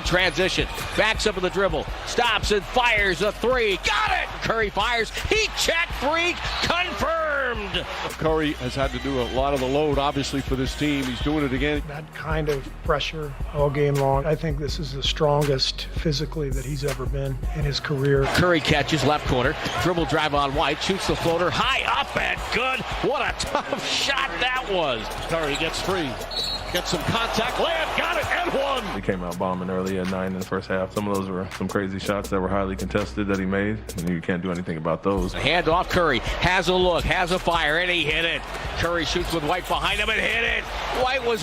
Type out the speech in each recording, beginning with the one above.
in transition. Backs up with the dribble. Stops and fires a three. Got it! Curry fires. Heat check three. Confirmed! Curry has had to do a lot of the load, obviously, for this team. He's doing it again. That kind of pressure all game long. I think this is the strongest physically that he's ever been in his career. Curry catches left corner. Dribble drive on White. Shoots the floater. High up and good. What a tough shot that was. Curry gets free. Gets some contact. Layup. Got it. And one. He came out bombing early at 9 in the first half. Some of those were some crazy shots that were highly contested that he made, and you can't do anything about those. Hand off Curry. Has a look. Has a fire. And he hit it. Curry shoots with White behind him and hit it. White was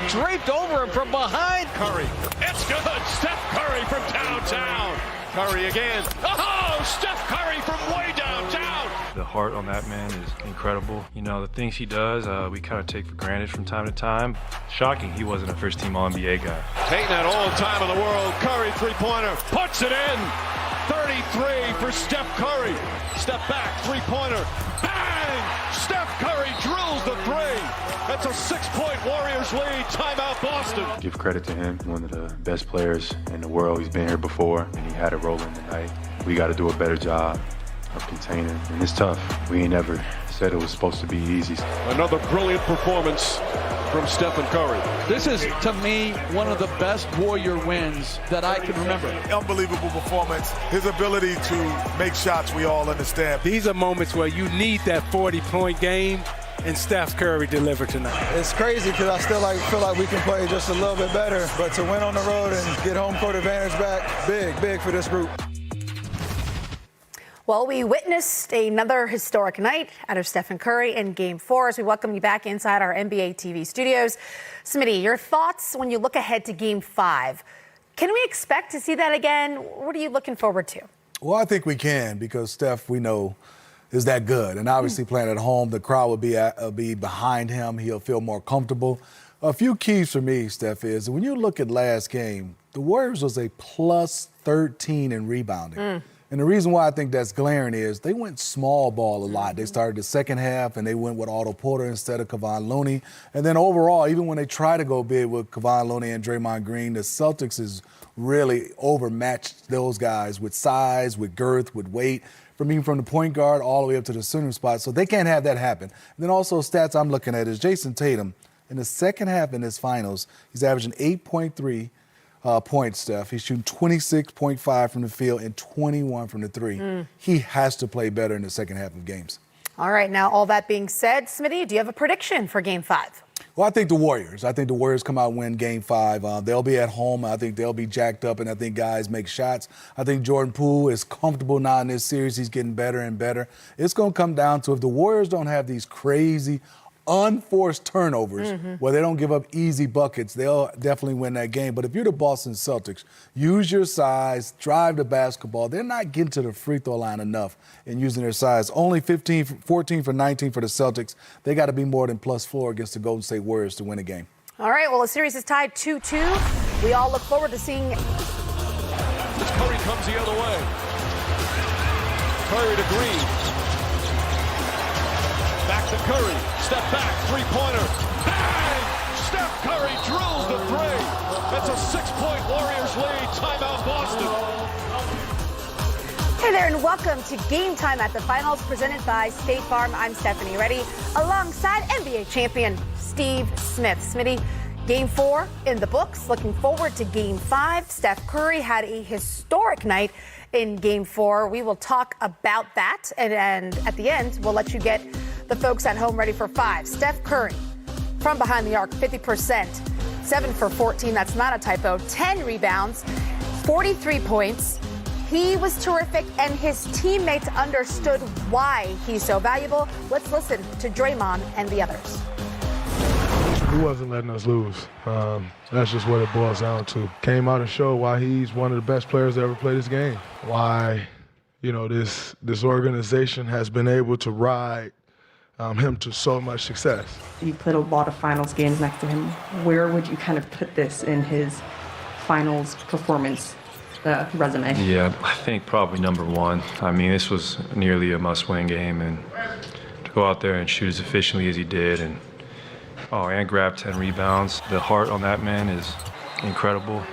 draped over him from behind. Curry. It's good. Steph Curry from downtown. Curry again. Oh, Steph Curry from way downtown. The heart on that man is incredible. You know, the things he does, we kind of take for granted from time to time. Shocking he wasn't a first-team All-NBA guy. Taking that all time in the world. Curry three-pointer. Puts it in. 33 for Steph Curry. Step back, three-pointer. Bang! Steph Curry drills the three. That's a 6-point Warriors lead. Timeout Boston. Give credit to him, one of the best players in the world. He's been here before, and he had a role in tonight. We got to do a better job of containing, and it's tough. We ain't never said it was supposed to be easy. Another brilliant performance from Stephen Curry. This is, to me, one of the best Warrior wins that I can remember. Unbelievable performance. His ability to make shots, we all understand. These are moments where you need that 40-point game, and Steph Curry delivered tonight. It's crazy because I still feel like we can play just a little bit better, but to win on the road and get home court advantage back, big for this group. Well, we witnessed another historic night out of Stephen Curry in Game 4 as we welcome you back inside our NBA TV studios. Smitty, your thoughts when you look ahead to Game 5. Can we expect to see that again? What are you looking forward to? Well, I think we can because Steph, we know, is that good. And obviously playing at home, the crowd will be behind him. He'll feel more comfortable. A few keys for me, Steph, is when you look at last game, the Warriors was a plus 13 in rebounding. And the reason why I think that's glaring is they went small ball a lot. They started the second half, and they went with Otto Porter instead of Kevon Looney. And then overall, even when they try to go big with Kevon Looney and Draymond Green, the Celtics has really overmatched those guys with size, with girth, with weight, from the point guard all the way up to the center spot. So they can't have that happen. And then also stats I'm looking at is Jason Tatum. In the second half in his finals, he's averaging 8.3 points, Steph. He's shooting 26.5 from the field and 21 from the three. He has to play better in the second half of games. All right, now all that being said, Smitty, do you have a prediction for Game 5? Well, I think the Warriors. I think the Warriors come out and win Game 5. They'll be at home. I think they'll be jacked up, and I think guys make shots. I think Jordan Poole is comfortable now in this series. He's getting better and better. It's going to come down to if the Warriors don't have these crazy unforced turnovers where they don't give up easy buckets, they'll definitely win that game. But if you're the Boston Celtics, use your size, drive the basketball. They're not getting to the free throw line enough in using their size. Only 14 for 19 for the Celtics. They got to be more than +4 against the Golden State Warriors to win a game. All right, well, the series is tied 2-2. We all look forward to seeing. As Curry comes the other way. Curry to Green. Back to Curry. Step back, three-pointer. Bang! Steph Curry drills the three. That's a 6-point Warriors lead. Timeout Boston. Hey there, and welcome to Game Time at the Finals, presented by State Farm. I'm Stephanie Reddy, alongside NBA champion Steve Smith. Smitty, Game 4 in the books. Looking forward to Game 5. Steph Curry had a historic night in Game 4. We will talk about that, and at the end, we'll let you get the folks at home ready for 5. Steph Curry, from behind the arc, 50%, 7 for 14. That's not a typo. 10 rebounds, 43 points. He was terrific, and his teammates understood why he's so valuable. Let's listen to Draymond and the others. He wasn't letting us lose. That's just what it boils down to. Came out and showed why he's one of the best players to ever play this game. Why, this organization has been able to ride him to so much success. You played a lot of finals games next to him. Where would you kind of put this in his finals performance resume? Yeah, I think probably number 1. I mean, this was nearly a must-win game, and to go out there and shoot as efficiently as he did, and grab 10 rebounds. The heart on that man is incredible.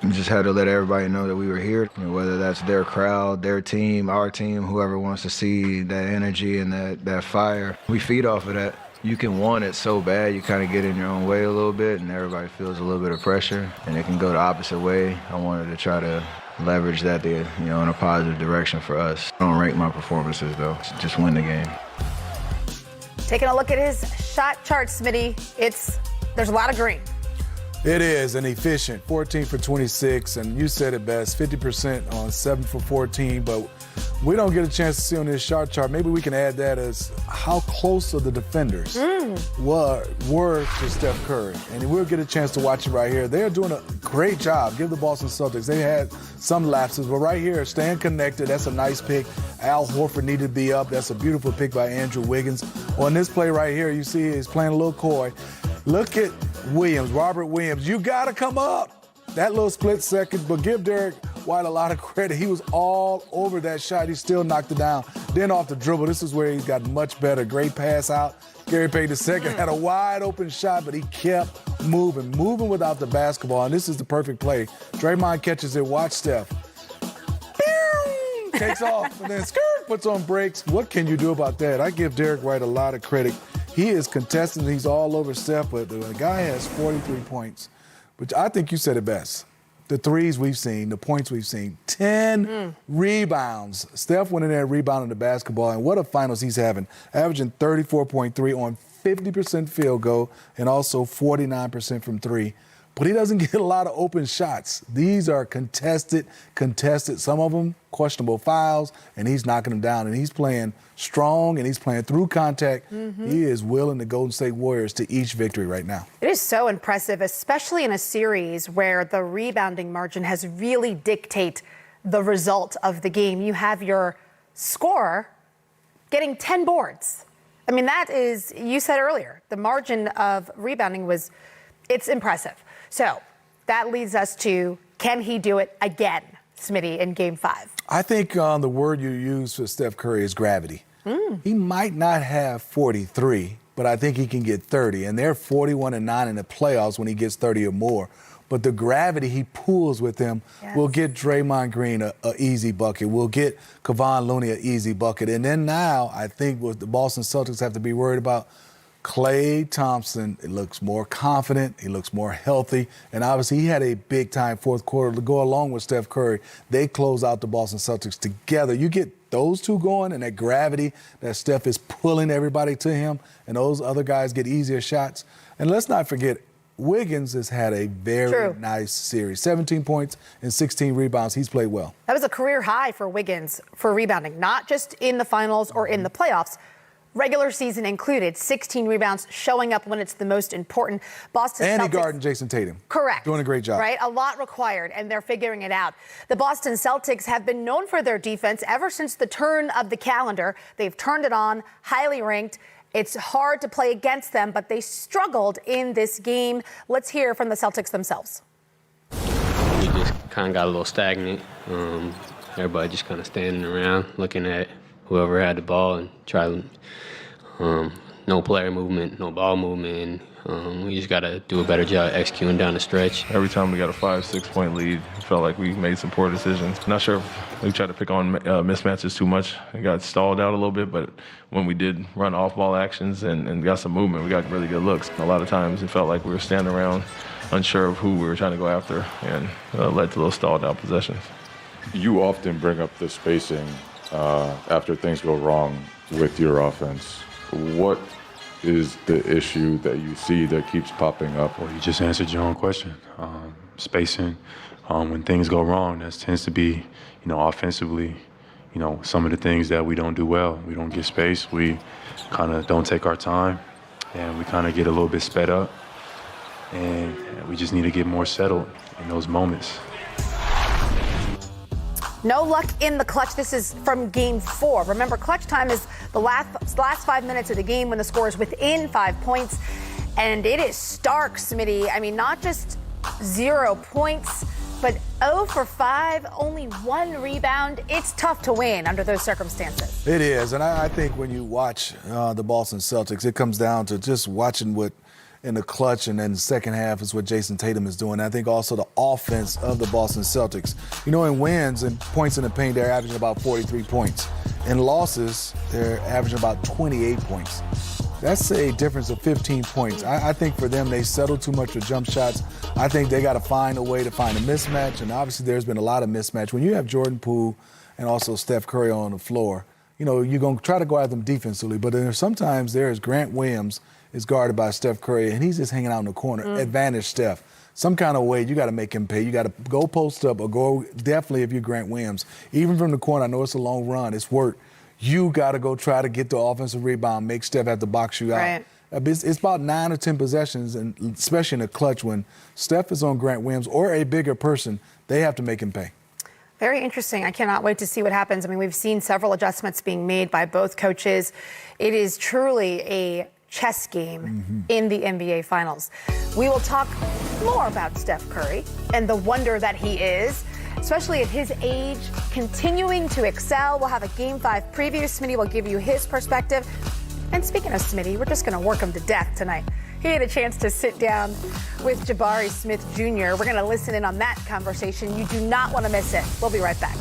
We just had to let everybody know that we were here, whether that's their crowd, their team, our team, whoever wants to see that energy and that fire. We feed off of that. You can want it so bad, you kind of get in your own way a little bit, and everybody feels a little bit of pressure, and it can go the opposite way. I wanted to try to leverage that in a positive direction for us. I don't rank my performances, though. Just win the game. Taking a look at his shot chart, Smitty, there's a lot of green. It is, and efficient, 14 for 26, and you said it best, 50% on 7 for 14, but we don't get a chance to see on this shot chart. Maybe we can add that as how close are the defenders were to Steph Curry, and we'll get a chance to watch it right here. They're doing a great job. Give the Boston Celtics. They had some lapses, but right here, staying connected, that's a nice pick. Al Horford needed to be up. That's a beautiful pick by Andrew Wiggins. On this play right here, you see he's playing a little coy. Look at Williams, Robert Williams. You got to come up. That little split second, but give Derek White a lot of credit. He was all over that shot. He still knocked it down. Then off the dribble, this is where he's got much better. Great pass out. Gary Payton II had a wide open shot, but he kept moving without the basketball. And this is the perfect play. Draymond catches it. Watch Steph. Takes off, and then puts on brakes. What can you do about that? I give Derek White a lot of credit. He is contesting. He's all over Steph, but the guy has 43 points, which I think you said it best. The threes we've seen, the points we've seen, 10 rebounds. Steph went in there rebounding the basketball, and what a finals he's having, averaging 34.3 on 50% field goal and also 49% from three. But he doesn't get a lot of open shots. These are contested, some of them questionable fouls, and he's knocking them down. And he's playing strong, and he's playing through contact. He is willing the Golden State Warriors to each victory right now. It is so impressive, especially in a series where the rebounding margin has really dictate the result of the game. You have your scorer getting 10 boards. I mean, that is, you said earlier, the margin of rebounding it's impressive. So that leads us to, can he do it again, Smitty, in Game 5? I think the word you use for Steph Curry is gravity. He might not have 43, but I think he can get 30. And they're 41-9 in the playoffs when he gets 30 or more. But the gravity he pulls with him will get Draymond Green a easy bucket. Will get Kevon Looney an easy bucket. And then now I think what the Boston Celtics have to be worried about, Klay Thompson, it looks more confident, he looks more healthy, and obviously he had a big-time fourth quarter to go along with Steph Curry. They close out the Boston Celtics together. You get those two going and that gravity that Steph is pulling everybody to him, and those other guys get easier shots. And let's not forget, Wiggins has had a very nice series. 17 points and 16 rebounds. He's played well. That was a career high for Wiggins for rebounding, not just in the finals or in the playoffs. Regular season included, 16 rebounds, showing up when it's the most important. Boston and Celtics. he guarding Jason Tatum. Correct. Doing a great job. Right? A lot required, and they're figuring it out. The Boston Celtics have been known for their defense ever since the turn of the calendar. They've turned it on, highly ranked. It's hard to play against them, but they struggled in this game. Let's hear from the Celtics themselves. We just kind of got a little stagnant. Everybody just kind of standing around looking at whoever had the ball and try to no player movement, no ball movement. We just got to do a better job executing down the stretch. Every time we got a 5-6 point lead, it felt like we made some poor decisions. Not sure if we tried to pick on mismatches too much and got stalled out a little bit, but when we did run off-ball actions and got some movement, we got really good looks. A lot of times it felt like we were standing around unsure of who we were trying to go after, and led to those stalled out possessions. You often bring up the spacing after things go wrong with your offense. What is the issue that you see that keeps popping up? Well, you just answered your own question. Spacing, when things go wrong, that tends to be, offensively, some of the things that we don't do well. We don't get space. We kind of don't take our time, and we kind of get a little bit sped up. And we just need to get more settled in those moments. No luck in the clutch. This is from Game 4. Remember, clutch time is the last 5 minutes of the game when the score is within 5 points. And it is stark, Smitty. I mean, not just 0 points, but 0 for 5, only 1 rebound. It's tough to win under those circumstances. It is, and I think when you watch the Boston Celtics, it comes down to just watching what in the clutch, and then the second half is what Jason Tatum is doing. I think also the offense of the Boston Celtics. You know, in wins and points in the paint, they're averaging about 43 points. In losses, they're averaging about 28 points. That's a difference of 15 points. I think for them, they settle too much with jump shots. I think they got to find a way to find a mismatch, and obviously there's been a lot of mismatch. When you have Jordan Poole and also Steph Curry on the floor, you know, you're going to try to go at them defensively, but then sometimes there's Grant Williams is guarded by Steph Curry, and he's just hanging out in the corner. Advantage Steph. Some kind of way, you got to make him pay. You got to go post up or go, definitely if you're Grant Williams. Even from the corner, I know it's a long run. It's work. You got to go try to get the offensive rebound, make Steph have to box you out. Right. It's about 9 or 10 possessions, and especially in the clutch when Steph is on Grant Williams or a bigger person, they have to make him pay. Very interesting. I cannot wait to see what happens. I mean, we've seen several adjustments being made by both coaches. It is truly a chess game in the NBA Finals. We will talk more about Steph Curry and the wonder that he is, especially at his age, continuing to excel. We'll have a Game 5 preview. Smitty will give you his perspective. And speaking of Smitty, we're just going to work him to death tonight. He had a chance to sit down with Jabari Smith Jr. We're going to listen in on that conversation. You do not want to miss it. We'll be right back.